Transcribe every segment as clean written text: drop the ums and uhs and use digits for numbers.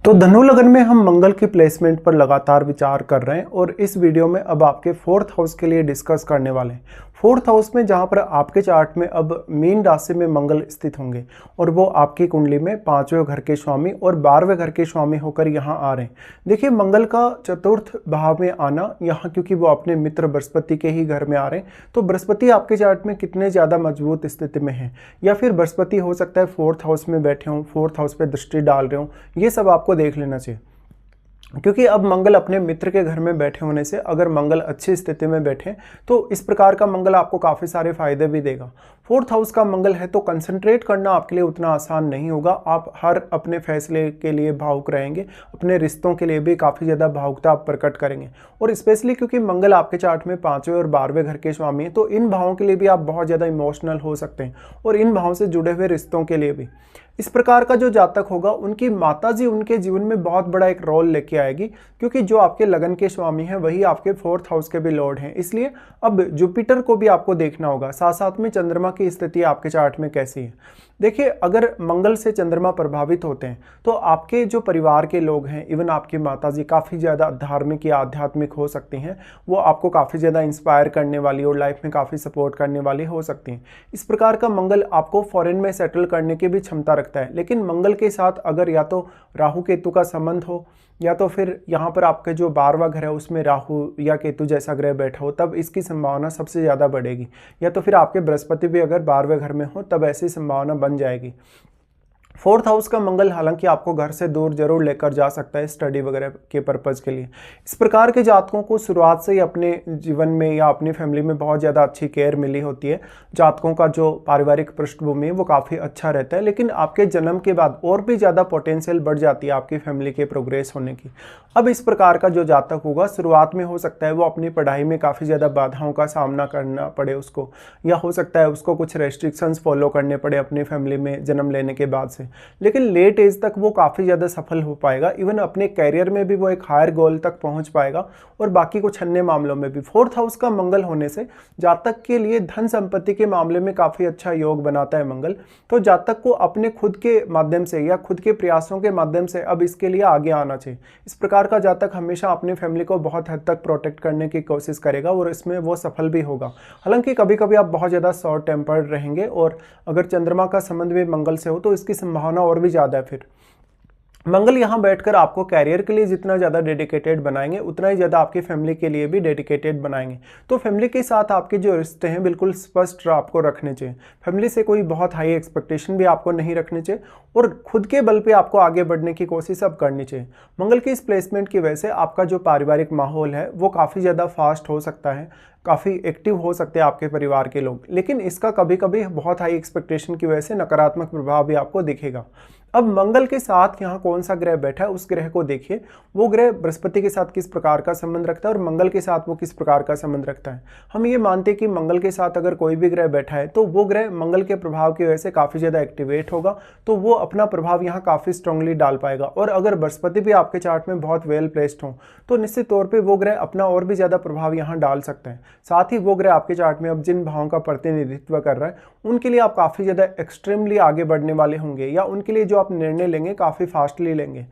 तो धनु लगन में हम मंगल की प्लेसमेंट पर लगातार विचार कर रहे हैं और इस वीडियो में अब आपके फोर्थ हाउस के लिए डिस्कस करने वाले हैं। फोर्थ हाउस में जहां पर आपके चार्ट में अब मीन राशि में मंगल स्थित होंगे और वो आपकी कुंडली में 5वें घर के स्वामी और 12वें घर के स्वामी होकर यहां आ रहे हैं। देखिए, मंगल का चतुर्थ भाव में आना यहाँ, क्योंकि वो अपने मित्र बृहस्पति के ही घर में आ रहे हैं, तो बृहस्पति आपके चार्ट में कितने ज़्यादा मजबूत स्थिति में है, या फिर बृहस्पति हो सकता है फोर्थ हाउस में बैठे हों, फोर्थ हाउस पे दृष्टि डाल रहे हों, ये सब आपको देख लेना चाहिए। क्योंकि अब मंगल अपने मित्र के घर में बैठे होने से अगर मंगल अच्छी स्थिति में बैठे तो इस प्रकार का मंगल आपको काफ़ी सारे फायदे भी देगा। फोर्थ हाउस का मंगल है तो कंसंट्रेट करना आपके लिए उतना आसान नहीं होगा। आप हर अपने फैसले के लिए भावुक रहेंगे, अपने रिश्तों के लिए भी काफ़ी ज़्यादा भावुकता आप प्रकट करेंगे। और स्पेशली क्योंकि मंगल आपके चार्ट में 5वें और 12वें घर के स्वामी है, तो इन भावों के लिए भी आप बहुत ज़्यादा इमोशनल हो सकते हैं और इन भावों से जुड़े हुए रिश्तों के लिए भी। इस प्रकार का जो जातक होगा, उनकी माताजी उनके जीवन में बहुत बड़ा एक रोल लेके आएगी, क्योंकि जो आपके लगन के स्वामी हैं वही आपके फोर्थ हाउस के भी लॉर्ड हैं। इसलिए अब जुपिटर को भी आपको देखना होगा, साथ साथ में चंद्रमा की स्थिति आपके चार्ट में कैसी है। देखिए, अगर मंगल से चंद्रमा प्रभावित होते हैं तो आपके जो परिवार के लोग हैं, इवन आपकी माताजी काफ़ी ज़्यादा धार्मिक या आध्यात्मिक हो सकती हैं, वो आपको काफ़ी ज़्यादा इंस्पायर करने वाली और लाइफ में काफ़ी सपोर्ट करने वाली हो सकती हैं। इस प्रकार का मंगल आपको फॉरेन में सेटल करने की भी क्षमता रखता है। लेकिन मंगल के साथ अगर या तो राहु केतु का संबंध हो, या तो फिर यहाँ पर आपके जो 12वां घर है उसमें राहु या केतु जैसा ग्रह बैठा हो, तब इसकी संभावना सबसे ज़्यादा बढ़ेगी। या तो फिर आपके बृहस्पति भी अगर 12वें घर में हो, तब ऐसी संभावना बन जाएगी। फोर्थ हाउस का मंगल हालांकि आपको घर से दूर जरूर लेकर जा सकता है स्टडी वगैरह के पर्पज़ के लिए। इस प्रकार के जातकों को शुरुआत से ही अपने जीवन में या अपनी फैमिली में बहुत ज़्यादा अच्छी केयर मिली होती है। जातकों का जो पारिवारिक पृष्ठभूमि है वो काफ़ी अच्छा रहता है, लेकिन आपके जन्म के बाद और भी ज़्यादा पोटेंशियल बढ़ जाती है आपकी फैमिली के प्रोग्रेस होने की। अब इस प्रकार का जो जातक होगा, शुरुआत में हो सकता है वो अपनी पढ़ाई में काफ़ी ज़्यादा बाधाओं का सामना करना पड़े उसको, या हो सकता है उसको कुछ रेस्ट्रिक्शंस फॉलो करने पड़े अपनी फैमिली में जन्म लेने के बाद से। लेकिन लेट एज तक वो काफ़ी ज़्यादा सफल हो पाएगा, इवन अपने कैरियर में भी वो एक हायर गोल तक पहुंच पाएगा और बाकी कुछ अन्य मामलों में भी। फोर्थ हाउस का मंगल होने से जातक के लिए धन संपत्ति के मामले में काफ़ी अच्छा योग बनाता है मंगल। तो जातक को अपने खुद के माध्यम से या खुद के प्रयासों के माध्यम से अब इसके लिए आगे आना चाहिए। इस प्रकार का जातक हमेशा अपनी फैमिली को बहुत हद तक प्रोटेक्ट करने की कोशिश करेगा और इसमें वो सफल भी होगा। हालांकि कभी कभी आप बहुत ज़्यादा शॉर्ट टेम्पर्ड रहेंगे, और अगर चंद्रमा का संबंध भी मंगल से हो तो इसकी संभावना और भी ज़्यादा है। फिर मंगल यहाँ बैठकर आपको कैरियर के लिए जितना ज़्यादा डेडिकेटेड बनाएंगे, उतना ही ज़्यादा आपकी फैमिली के लिए भी डेडिकेटेड बनाएंगे। तो फैमिली के साथ आपके जो रिश्ते हैं बिल्कुल स्पष्ट आपको रखने चाहिए। फैमिली से कोई बहुत हाई एक्सपेक्टेशन भी आपको नहीं रखनी चाहिए, और खुद के बल पे आपको आगे बढ़ने की कोशिश अब करनी चाहिए। मंगल की इस प्लेसमेंट की वजह से आपका जो पारिवारिक माहौल है वो काफ़ी ज़्यादा फास्ट हो सकता है, काफ़ी एक्टिव हो सकते हैं आपके परिवार के लोग, लेकिन इसका कभी कभी बहुत हाई एक्सपेक्टेशन की वजह से नकारात्मक प्रभाव भी आपको दिखेगा। अब मंगल के साथ यहाँ कौन सा ग्रह बैठा है उस ग्रह को देखिए। वो ग्रह बृहस्पति के साथ किस प्रकार का संबंध रखता है और मंगल के साथ वो किस प्रकार का संबंध रखता है। हम ये मानते हैं कि मंगल के साथ अगर कोई भी ग्रह बैठा है तो वो ग्रह मंगल के प्रभाव की वजह से काफ़ी ज़्यादा एक्टिवेट होगा, तो वो अपना प्रभाव यहाँ काफ़ी स्ट्रांगली डाल पाएगा। और अगर बृहस्पति भी आपके चार्ट में बहुत वेल प्लेस्ड हो तो निश्चित तौर पर वो ग्रह अपना और भी ज़्यादा प्रभाव यहाँ डाल सकते हैं। साथ ही वो ग्रह आपके चार्ट में अब जिन भावों का प्रतिनिधित्व कर रहा है उनके लिए आप काफ़ी ज़्यादा एक्सट्रीमली आगे बढ़ने वाले होंगे, या उनके लिए जो आप निर्णय लेंगे काफ़ी फास्टली लेंगे।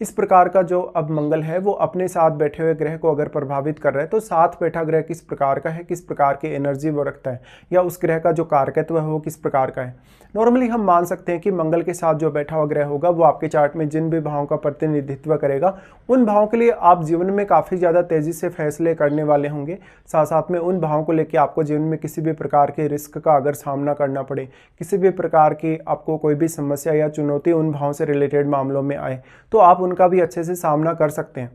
इस प्रकार का जो अब मंगल है वो अपने साथ बैठे हुए ग्रह को अगर प्रभावित कर रहा है, तो साथ बैठा ग्रह किस प्रकार का है, किस प्रकार की एनर्जी वो रखता है, या उस ग्रह का जो कारकत्व है वो किस प्रकार का है। नॉर्मली हम मान सकते हैं कि मंगल के साथ जो बैठा हुआ ग्रह होगा वो आपके चार्ट में जिन भी भावों का प्रतिनिधित्व करेगा, उन भावों के लिए आप जीवन में काफ़ी ज़्यादा तेज़ी से फैसले करने वाले होंगे। साथ साथ में उन भावों को लेकर आपको जीवन में किसी भी प्रकार के रिस्क का अगर सामना करना पड़े, किसी भी प्रकार की आपको कोई भी समस्या या चुनौती उन भावों से रिलेटेड मामलों में आए, तो आप उनका भी अच्छे से सामना कर सकते हैं।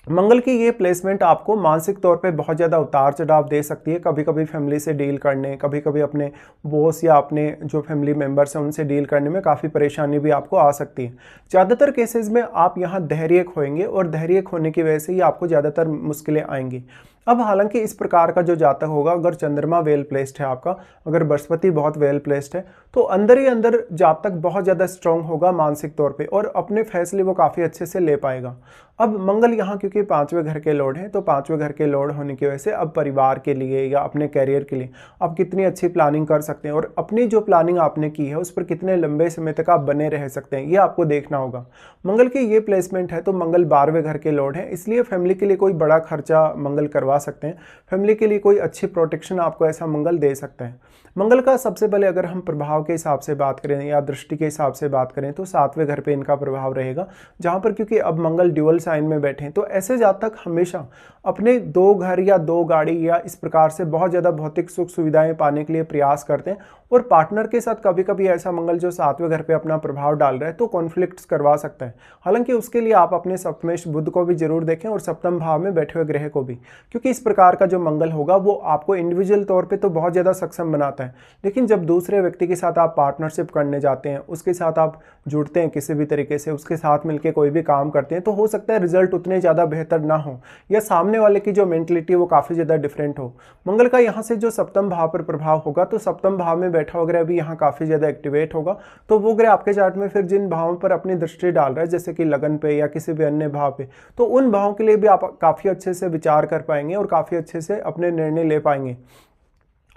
मंगल की ये प्लेसमेंट आपको मानसिक तौर पे बहुत ज़्यादा उतार चढ़ाव दे सकती है। कभी कभी फैमिली से डील करने, कभी कभी अपने बॉस या अपने जो फैमिली मेंबर्स हैं उनसे डील करने में काफ़ी परेशानी भी आपको आ सकती है। ज़्यादातर केसेस में आप यहाँ धैर्य खोएंगे, और धैर्य खोने की वजह से ही आपको ज़्यादातर मुश्किलें आएंगी। अब हालांकि इस प्रकार का जो जातक होगा, अगर चंद्रमा वेल प्लेस्ड है आपका, अगर बृहस्पति बहुत वेल प्लेस्ड है, तो अंदर ही अंदर जातक बहुत ज़्यादा स्ट्रांग होगा मानसिक तौर पे और अपने फैसले वो काफ़ी अच्छे से ले पाएगा। अब मंगल यहाँ क्योंकि 5वें घर के लॉर्ड हैं, तो 5वें घर के लॉर्ड होने की वजह से अब परिवार के लिए या अपने कैरियर के लिए आप कितनी अच्छी प्लानिंग कर सकते हैं और अपनी जो प्लानिंग आपने की है उस पर कितने लंबे समय तक आप बने रह सकते हैं, ये आपको देखना होगा। मंगल की ये प्लेसमेंट है तो मंगल 12वें घर के लॉर्ड है, इसलिए फैमिली के लिए कोई बड़ा खर्चा मंगल करवा सकते हैं, फैमिली के लिए कोई अच्छी प्रोटेक्शन आपको ऐसा मंगल दे सकते हैं। मंगल का सबसे पहले अगर हम प्रभाव के हिसाब से बात करें या दृष्टि के हिसाब से बात करें तो 7वें घर पे इनका प्रभाव रहेगा, जहां पर क्योंकि अब मंगल ड्यूअल साइन में बैठे हैं तो ऐसे जातक हमेशा अपने 2 घर या 2 गाड़ी या इस प्रकार से बहुत ज़्यादा भौतिक सुख सुविधाएं पाने के लिए प्रयास करते हैं और पार्टनर के साथ कभी कभी ऐसा मंगल जो 7वें घर पे अपना प्रभाव डाल रहा है तो कॉन्फ्लिक्ट्स करवा सकता है। हालांकि उसके लिए आप अपने सप्तमेश बुध को भी जरूर देखें और सप्तम भाव में बैठे हुए ग्रह को भी, क्योंकि इस प्रकार का जो मंगल होगा वो आपको इंडिविजुअल तौर पे तो बहुत ज़्यादा सक्षम बनाता है, लेकिन जब दूसरे व्यक्ति के साथ आप पार्टनरशिप करने जाते हैं, उसके साथ आप जुड़ते हैं किसी भी तरीके से, उसके साथ मिलकर कोई भी काम करते हैं, तो हो सकता है रिजल्ट उतने ज़्यादा बेहतर ना हो या सामने वाले की जो मेंटलिटी वो काफ़ी ज़्यादा डिफरेंट हो। मंगल का यहाँ से जो सप्तम भाव पर प्रभाव होगा तो सप्तम भाव में बैठा हुआ ग्रह भी यहाँ काफ़ी ज़्यादा एक्टिवेट होगा, तो वो ग्रह आपके चार्ट में फिर जिन भावों पर अपनी दृष्टि डाल रहा है जैसे कि लगन पे या किसी भी अन्य भाव पे, तो उन भावों के लिए भी आप काफ़ी अच्छे से विचार कर पाएंगे और काफ़ी अच्छे से अपने निर्णय ले पाएंगे।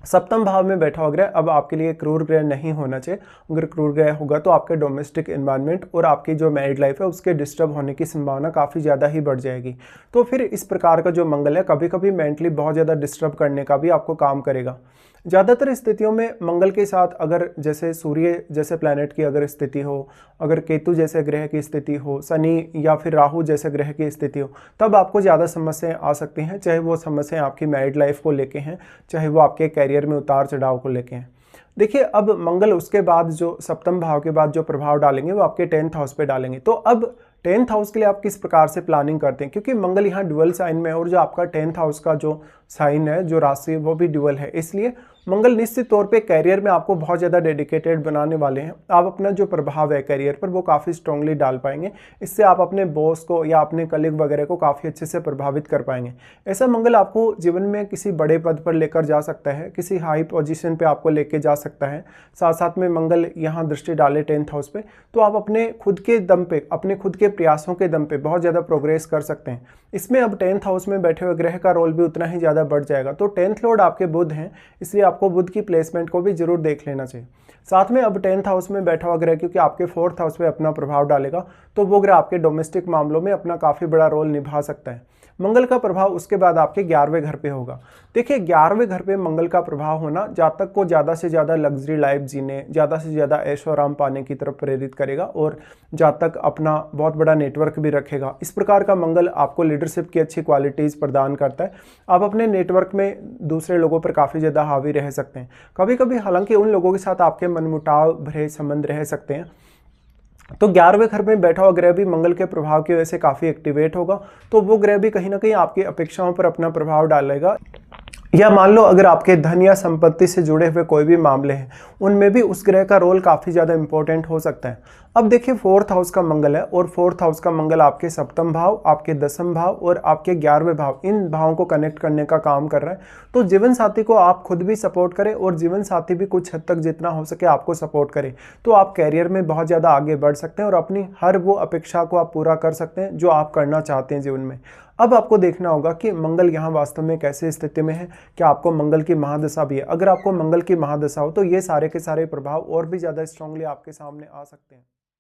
सप्तम भाव में बैठा हुआ ग्रह अब आपके लिए क्रूर ग्रह नहीं होना चाहिए, अगर क्रूर ग्रह होगा तो आपके डोमेस्टिक एनवायरनमेंट और आपकी जो मैरिड लाइफ है उसके डिस्टर्ब होने की संभावना काफ़ी ज़्यादा ही बढ़ जाएगी। तो फिर इस प्रकार का जो मंगल है कभी कभी मेंटली बहुत ज़्यादा डिस्टर्ब करने का भी आपको काम करेगा। ज़्यादातर स्थितियों में मंगल के साथ अगर जैसे सूर्य जैसे प्लैनेट की अगर स्थिति हो, अगर केतु जैसे ग्रह की स्थिति हो, शनि या फिर राहु जैसे ग्रह की स्थिति हो, तब आपको ज़्यादा समस्याएं आ सकती हैं, चाहे वो समस्याएं आपकी मैरिड लाइफ को लेके हैं, चाहे वो आपके कैरियर में उतार चढ़ाव को लेके हैं। देखिए अब मंगल उसके बाद जो सप्तम भाव के बाद जो प्रभाव डालेंगे वो आपके 10th हाउस पे डालेंगे। तो अब 10th हाउस के लिए आप किस प्रकार से प्लानिंग करते हैं, क्योंकि मंगल यहाँ ड्यूअल साइन में है और जो आपका 10th हाउस का जो साइन है, जो राशि है, वो भी ड्यूअल है, इसलिए मंगल निश्चित तौर पे कैरियर में आपको बहुत ज़्यादा डेडिकेटेड बनाने वाले हैं। आप अपना जो प्रभाव है कैरियर पर वो काफ़ी स्ट्रांगली डाल पाएंगे, इससे आप अपने बॉस को या अपने कलीग वगैरह को काफ़ी अच्छे से प्रभावित कर पाएंगे। ऐसा मंगल आपको जीवन में किसी बड़े पद पर लेकर जा सकता है, किसी हाई पोजीशन पे आपको लेके जा सकता है। साथ साथ में मंगल यहाँ दृष्टि डाले 10th हाउस पे, तो आप अपने खुद के दम पे, अपने खुद के प्रयासों के दम पे बहुत ज़्यादा प्रोग्रेस कर सकते हैं। इसमें अब 10th हाउस में बैठे हुए ग्रह का रोल भी उतना ही ज़्यादा बढ़ जाएगा। तो 10th लॉर्ड आपके बुध हैं, इसलिए आपको बुध की प्लेसमेंट को भी जरूर देख लेना चाहिए। साथ में अब 10th हाउस में बैठा हुआ ग्रह क्योंकि आपके 4th हाउस पे अपना प्रभाव डालेगा, तो वो ग्रह आपके डोमेस्टिक मामलों में अपना काफ़ी बड़ा रोल निभा सकता है। मंगल का प्रभाव उसके बाद आपके 11वें घर पे होगा। देखिए 11वें घर पे मंगल का प्रभाव होना जातक को ज़्यादा से ज़्यादा लग्जरी लाइफ जीने, ज़्यादा से ज़्यादा ऐशो आराम पाने की तरफ प्रेरित करेगा और जातक अपना बहुत बड़ा नेटवर्क भी रखेगा। इस प्रकार का मंगल आपको लीडरशिप की अच्छी क्वालिटीज़ प्रदान करता है। आप अपने नेटवर्क में दूसरे लोगों पर काफ़ी ज़्यादा हावी रह सकते हैं। कभी कभी हालांकि उन लोगों के साथ आपके मनमुटाव भरे संबंध रह सकते हैं। तो 11वें घर में बैठा हुआ ग्रह भी मंगल के प्रभाव की वजह से काफ़ी एक्टिवेट होगा, तो वो ग्रह भी कहीं ना कहीं आपकी अपेक्षाओं पर अपना प्रभाव डालेगा। या मान लो अगर आपके धन या संपत्ति से जुड़े हुए कोई भी मामले हैं, उनमें भी उस ग्रह का रोल काफ़ी ज़्यादा इंपॉर्टेंट हो सकता है। अब देखिए 4th हाउस का मंगल है और 4th हाउस का मंगल आपके सप्तम भाव, आपके 10वें भाव और आपके 11वें भाव, इन भावों को कनेक्ट करने का काम कर रहा है। तो जीवन साथी को आप खुद भी सपोर्ट करें और जीवन साथी भी कुछ हद तक जितना हो सके आपको सपोर्ट करे, तो आप कैरियर में बहुत ज़्यादा आगे बढ़ सकते हैं और अपनी हर वो अपेक्षा को आप पूरा कर सकते हैं जो आप करना चाहते हैं जीवन में। अब आपको देखना होगा कि मंगल यहाँ वास्तव में कैसे स्थिति में है, क्या आपको मंगल की महादशा भी है। अगर आपको मंगल की महादशा हो तो ये सारे के सारे प्रभाव और भी ज़्यादा स्ट्रांगली आपके सामने आ सकते हैं।